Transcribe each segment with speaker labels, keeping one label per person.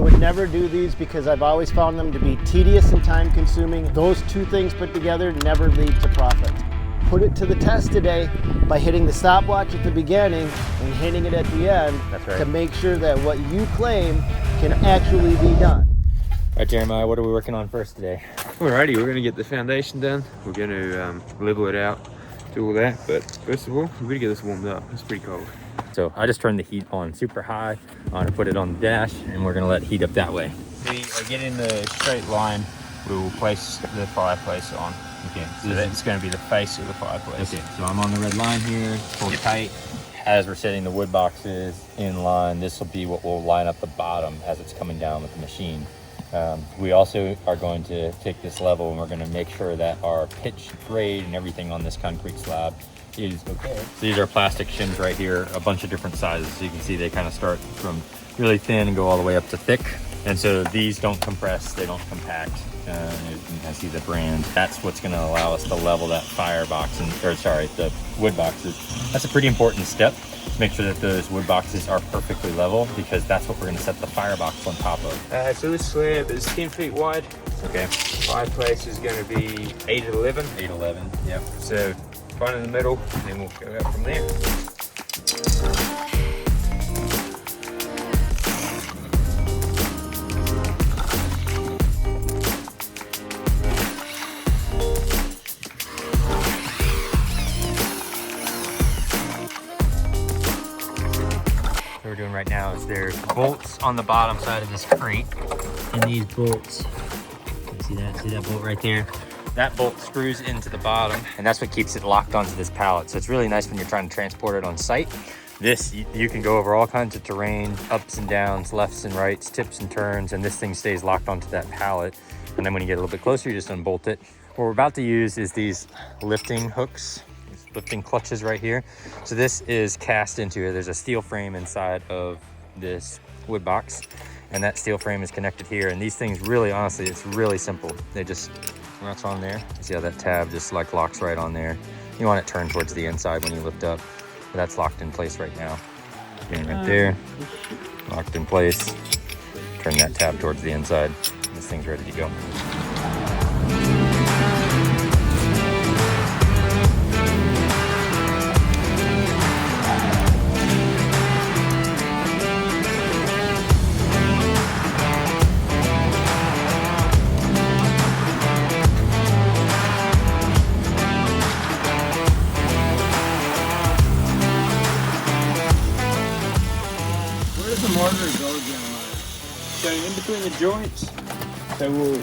Speaker 1: would never do these because I've always found them to be tedious and time consuming. Those two things put together never lead to profit. Put it to the test today by hitting the stopwatch at the beginning and hitting it at the end.
Speaker 2: That's right.
Speaker 1: To make sure that what you claim can actually be done.
Speaker 2: All right, Jeremiah, what are we working on first today?
Speaker 3: Alrighty, we're gonna get the foundation done. We're gonna level it out, do all that. But first of all, we're gonna get this warmed up. It's pretty cold.
Speaker 2: So I just turned the heat on super high. I'm gonna put it on the dash and we're gonna let it heat up that way.
Speaker 3: We are getting the straight line. We will place the fireplace on.
Speaker 2: Okay,
Speaker 3: So that's gonna be the face of the fireplace.
Speaker 2: Okay, so I'm on the red line here, pull tight. As we're setting the wood boxes in line, this will be what will line up the bottom as it's coming down with the machine. We also are going to take this level and we're going to make sure that our pitch grade and everything on this concrete slab is okay. So these are plastic shims right here, a bunch of different sizes. So you can see they kind of start from really thin and go all the way up to thick. And so these don't compress, they don't compact. You can see the brand. That's what's going to allow us to level that firebox the wood boxes. That's a pretty important step. Make sure that those wood boxes are perfectly level because that's what we're going to set the firebox on top of.
Speaker 3: So this slab is 10 feet wide.
Speaker 2: Okay.
Speaker 3: Fireplace is going to be 8 at 11.
Speaker 2: 8, 11. Yep.
Speaker 3: So front in the middle, and then we'll go out from there.
Speaker 2: What we're doing right now is there's bolts on the bottom side of this crate, and these bolts, see that bolt right there? That bolt screws into the bottom, and that's what keeps it locked onto this pallet. So it's really nice when you're trying to transport it on site. This, you can go over all kinds of terrain, ups and downs, lefts and rights, tips and turns, and this thing stays locked onto that pallet. And then when you get a little bit closer, you just unbolt it. What we're about to use is these lifting hooks, lifting clutches right here. So this is cast into here. There's a steel frame inside of this wood box, and that steel frame is connected here. And these things really, honestly, it's really simple. They just nuts on there. See how that tab just like locks right on there. You want it turned towards the inside when you lift up. But that's locked in place right now. Again, right there, locked in place. Turn that tab towards the inside. This thing's ready to go.
Speaker 3: Mortar goes Jeremiah. So in between the joints, so we'll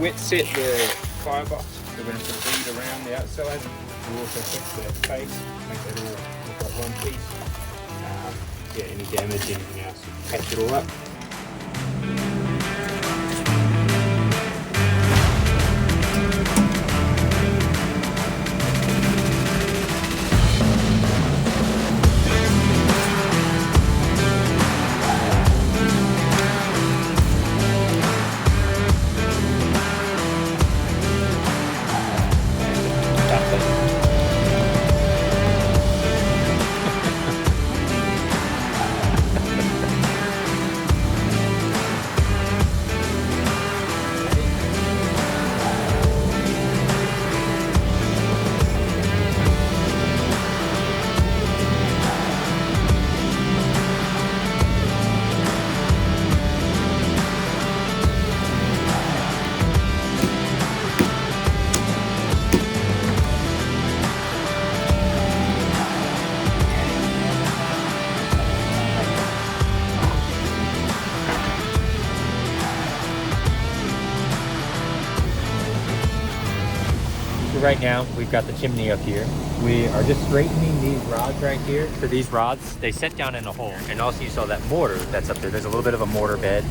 Speaker 3: wet set the firebox. So we're going to put a bead around the outside. We'll also fix that face, make that all look like one piece. Yeah, any damage, anything else, patch it all up.
Speaker 2: Right now, we've got the chimney up here. We are just straightening these rods right here. So these rods, they set down in a hole. And also you saw that mortar that's up there. There's a little bit of a mortar bed.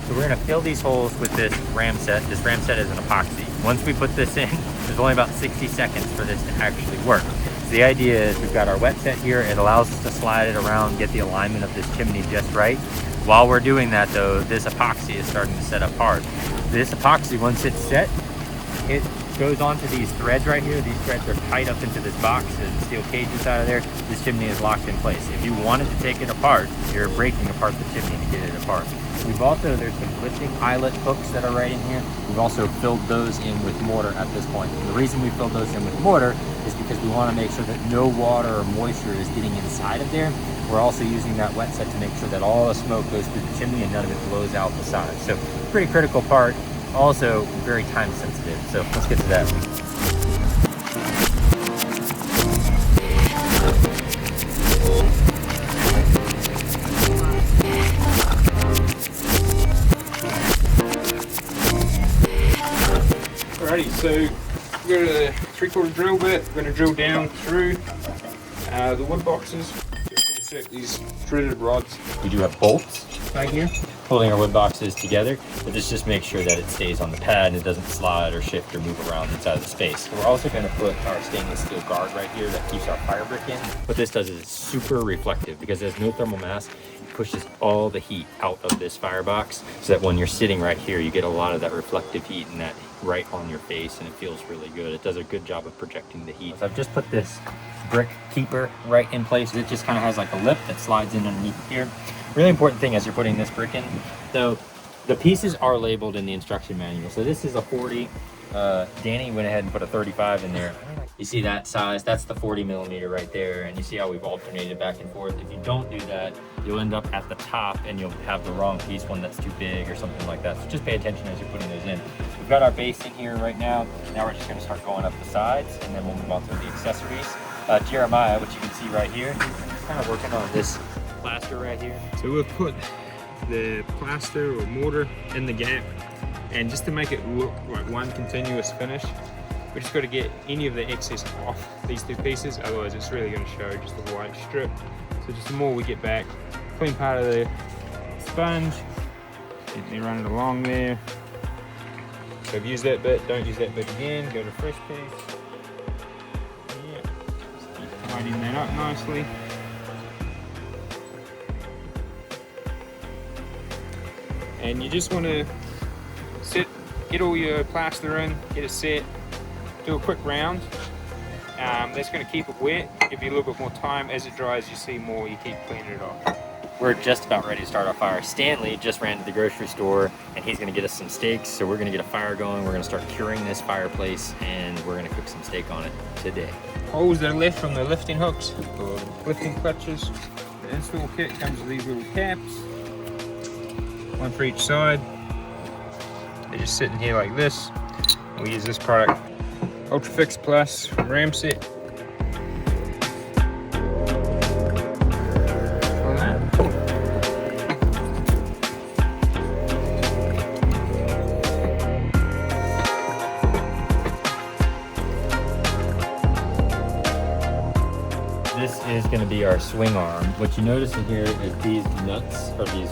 Speaker 2: So we're gonna fill these holes with this ram set. This ram set is an epoxy. Once we put this in, there's only about 60 seconds for this to actually work. So the idea is we've got our wet set here. It allows us to slide it around, get the alignment of this chimney just right. While we're doing that though, this epoxy is starting to set up hard. This epoxy, once it's set, it goes onto these threads right here. These threads are tight up into this box. There's a steel cage inside of there. This chimney is locked in place. If you wanted to take it apart, you're breaking apart the chimney to get it apart. We've also, there's some lifting eyelet hooks that are right in here. We've also filled those in with mortar at this point. And the reason we filled those in with mortar is because we want to make sure that no water or moisture is getting inside of there. We're also using that wet set to make sure that all the smoke goes through the chimney and none of it blows out the side. So pretty critical part, also very time sensitive. So let's get to that.
Speaker 3: Alrighty, so we've got a 3/4 drill bit. We're going to drill down through the wood boxes. Insert these threaded rods.
Speaker 2: We do have bolts right here holding our wood boxes together, but this just makes sure that it stays on the pad and it doesn't slide or shift or move around inside of the space. So we're also going to put our stainless steel guard right here that keeps our fire brick in. What this does is it's super reflective because there's no thermal mass. It pushes all the heat out of this firebox so that when you're sitting right here, you get a lot of that reflective heat and that right on your face, and it feels really good. It does a good job of projecting the heat. So I've just put this brick keeper right in place. It just kind of has like a lip that slides in underneath here. Really important thing as you're putting this brick in, though, the pieces are labeled in the instruction manual. So this is a 40. Danny went ahead and put a 35 in there. You see that size? That's the 40 millimeter right there. And you see how we've alternated back and forth. If you don't do that, you'll end up at the top and you'll have the wrong piece, one that's too big or something like that. So just pay attention as you're putting those in. We've got our base in here right now. Now we're just going to start going up the sides, and then we'll move on to the accessories. Jeremiah, which you can see right here, he's kind of working on this plaster right here.
Speaker 3: So we'll put the plaster or mortar in the gap, and just to make it look like one continuous finish, we just got to get any of the excess off these two pieces, otherwise it's really going to show just a white strip. So just the more we get back, clean part of the sponge, gently run it along there. So I've used that bit, don't use that bit again, go to fresh piece. Yeah, just keep tidying that up nicely. And you just want to get all your plaster in, get it set, do a quick round. That's going to keep it wet, give you a little bit more time. As it dries, you see more, you keep cleaning it off.
Speaker 2: We're just about ready to start our fire. Stanley just ran to the grocery store and he's going to get us some steaks. So we're going to get a fire going. We're going to start curing this fireplace and we're going to cook some steak on it today.
Speaker 3: Holes that are left from the lifting hooks, or lifting clutches. The install kit comes with these little caps, one for each side. They're just sitting here like this. We use this product, Ultrafix Plus from Ramset.
Speaker 2: This is going to be our swing arm. What you notice in here is these nuts, or these,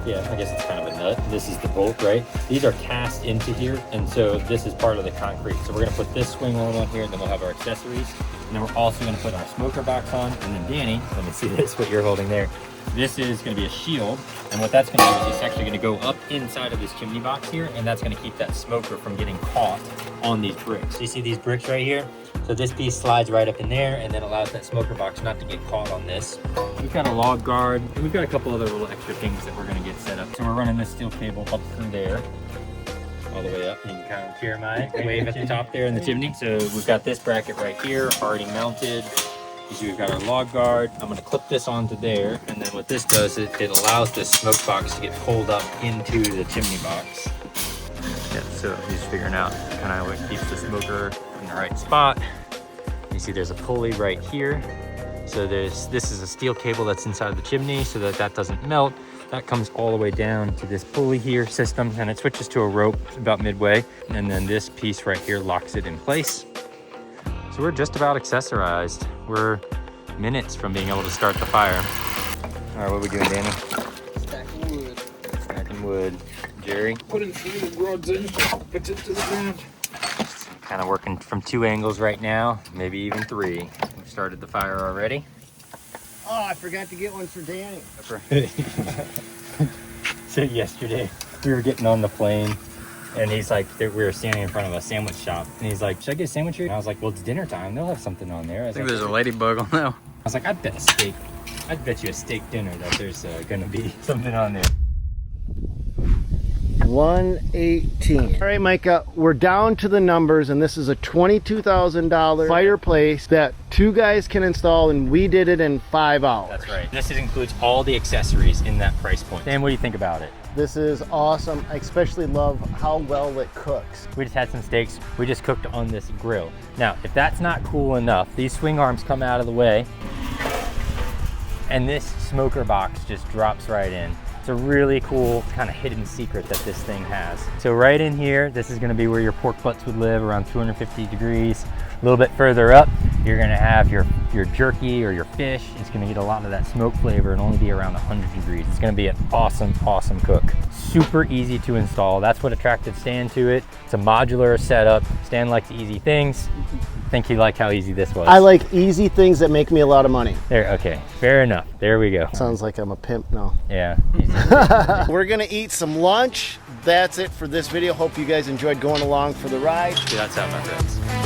Speaker 2: yeah, I guess it's kind of a nut. This is the bolt, right? These are cast into here, and so this is part of the concrete. So we're going to put this swing arm on here, and then we'll have our accessories. And then we're also going to put our smoker box on. And then Danny, let me see this, what you're holding there. This is going to be a shield, and what that's going to do is it's actually going to go up inside of this chimney box here, and that's going to keep that smoker from getting caught on these bricks. You see these bricks right here? So this piece slides right up in there and then allows that smoker box not to get caught on this. We've got a log guard, and we've got a couple other little extra things that we're going to get set up. So we're running this steel cable up through there, all the way up. You can kind of hear my wave at the top there in the chimney. So we've got this bracket right here, already mounted. You see we've got our log guard. I'm going to clip this onto there, and then what this does is it allows this smoke box to get pulled up into the chimney box. Yeah, so he's figuring out kind of what keeps the smoker in the right spot. You see there's a pulley right here. So this is a steel cable that's inside the chimney so that that doesn't melt. That comes all the way down to this pulley here system, and it switches to a rope about midway. And then this piece right here locks it in place. So we're just about accessorized. We're minutes from being able to start the fire. All right, what are we doing, Danny?
Speaker 3: Stacking wood.
Speaker 2: Stacking wood. Jerry?
Speaker 3: Putting 3 rods in, puts it to the ground.
Speaker 2: Kind of working from 2 angles right now, maybe even 3. We've started the fire already.
Speaker 1: Oh, I forgot to get one for Danny.
Speaker 2: So yesterday, we were getting on the plane, and he's like, we were standing in front of a sandwich shop, and he's like, should I get a sandwich here? And I was like, well, it's dinner time. They'll have something on there.
Speaker 4: I think there's a ladybug on that one.
Speaker 2: I was like, I'd bet you a steak dinner that there's gonna be something on there.
Speaker 1: $118. All right, Micah, we're down to the numbers, and this is a $22,000 fireplace that 2 guys can install, and we did it in 5 hours.
Speaker 2: That's right. This includes all the accessories in that price point. Dan, what do you think about it?
Speaker 1: This is awesome. I especially love how well it cooks.
Speaker 2: We just had some steaks. We just cooked on this grill. Now, if that's not cool enough, these swing arms come out of the way, and this smoker box just drops right in. It's a really cool kind of hidden secret that this thing has. So right in here, this is gonna be where your pork butts would live, around 250 degrees. A little bit further up, you're gonna have your jerky or your fish. It's gonna get a lot of that smoke flavor and only be around 100 degrees. It's gonna be an awesome, awesome cook. Super easy to install. That's what attracted Stan to it. It's a modular setup. Stan likes easy things. I think he liked how easy this was.
Speaker 1: I like easy things that make me a lot of money.
Speaker 2: There, okay, fair enough. There we go.
Speaker 1: Sounds like I'm a pimp now.
Speaker 2: Yeah.
Speaker 1: We're gonna eat some lunch. That's it for this video. Hope you guys enjoyed going along for the ride.
Speaker 2: That's out, my friends.